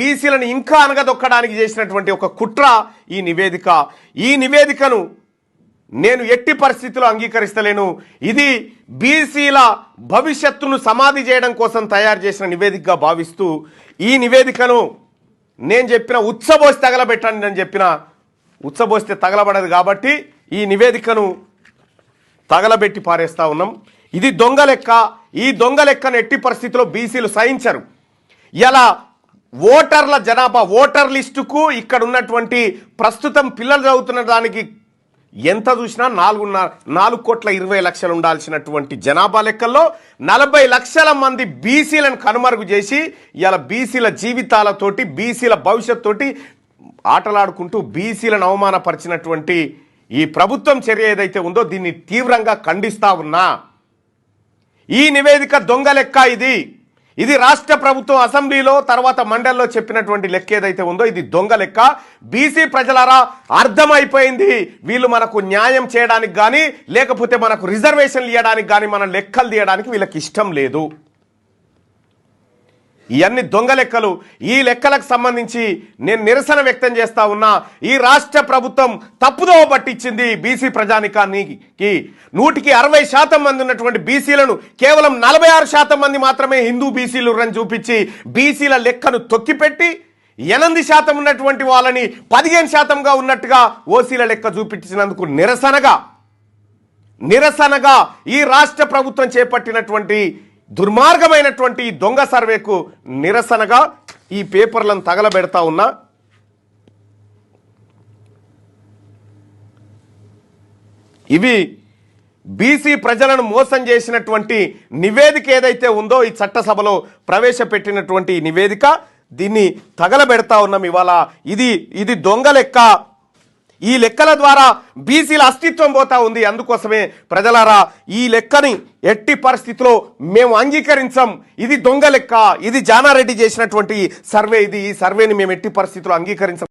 బీసీలను ఇంకా అనగదొక్కడానికి చేసినటువంటి ఒక కుట్ర ఈ నివేదిక. ఈ నివేదికను నేను ఎట్టి పరిస్థితుల్లో అంగీకరిస్తలేను. ఇది బీసీల భవిష్యత్తును సమాధి చేయడం కోసం తయారు చేసిన నివేదికగా భావిస్తూ ఈ నివేదికను నేను చెప్పిన ఉచ్చబోసి తగలబెట్టండి అని చెప్పిన ఉచ్చబోస్తే తగలబడదు కాబట్టి ఈ నివేదికను తగలబెట్టి పారేస్తా ఉన్నాం. ఇది దొంగ లెక్క. ఈ దొంగ లెక్కను ఎట్టి పరిస్థితిలో బీసీలు సహించరు. ఇలా ఓటర్ల జనాభా ఓటర్ లిస్టుకు ఇక్కడ ఉన్నటువంటి ప్రస్తుతం పిల్లలు చదువుతున్న దానికి ఎంత చూసినా 4,20,00,000 ఉండాల్సినటువంటి జనాభా లెక్కల్లో 40 లక్షల మంది బీసీలను కనుమరుగు చేసి ఇలా బీసీల జీవితాలతోటి బీసీల భవిష్యత్తు ఆటలాడుకుంటూ బీసీలను అవమానపరిచినటువంటి ఈ ప్రభుత్వం చర్య ఏదైతే ఉందో దీన్ని తీవ్రంగా ఖండిస్తా ఉన్నా. ఈ నివేదిక దొంగ లెక్క. ఇది రాష్ట్ర ప్రభుత్వం అసెంబ్లీలో తర్వాత మండలిలో చెప్పినటువంటి లెక్క ఏదైతే ఉందో ఇది దొంగ లెక్క. బీసీ ప్రజలారా అర్థమైపోయింది, వీళ్ళు మనకు న్యాయం చేయడానికి కానీ లేకపోతే మనకు రిజర్వేషన్లు ఇవ్వడానికి కానీ మన లెక్కలు తీయడానికి వీళ్ళకి ఇష్టం లేదు. ఇవన్నీ దొంగ లెక్కలు. ఈ లెక్కలకు సంబంధించి నేను నిరసన వ్యక్తం చేస్తా ఉన్నా. ఈ రాష్ట్ర ప్రభుత్వం తప్పుదోవ పట్టించింది బీసీ ప్రజానికానికి. 160% మంది ఉన్నటువంటి బీసీలను కేవలం 46% మంది మాత్రమే హిందూ బీసీలు అని చూపించి బీసీల లెక్కను తొక్కిపెట్టి 8% ఉన్నటువంటి వాళ్ళని 15%గా ఉన్నట్టుగా ఓసీల లెక్క చూపించినందుకు నిరసనగా ఈ రాష్ట్ర ప్రభుత్వం చేపట్టినటువంటి దుర్మార్గమైనటువంటి దొంగ సర్వేకు నిరసనగా ఈ పేపర్లను తగలబెడతా ఉన్నా. ఇవి బీసీ ప్రజలను మోసం చేసినటువంటి నివేదిక ఏదైతే ఉందో ఈ చట్టసభలో ప్రవేశపెట్టినటువంటి నివేదిక దీన్ని తగలబెడతా ఉన్నాం ఇవాళ. ఇది దొంగ లెక్క. ఈ లెక్కల ద్వారా బీసీల అస్తిత్వం పోతా ఉంది. అందుకోసమే ప్రజలారా ఈ లెక్కని ఎట్టి పరిస్థితిలో మేము అంగీకరించాం. ఇది దొంగ లెక్క. ఇది జానారెడ్డి చేసినటువంటి సర్వే. ఈ సర్వేని మేము ఎట్టి పరిస్థితిలో అంగీకరించాం.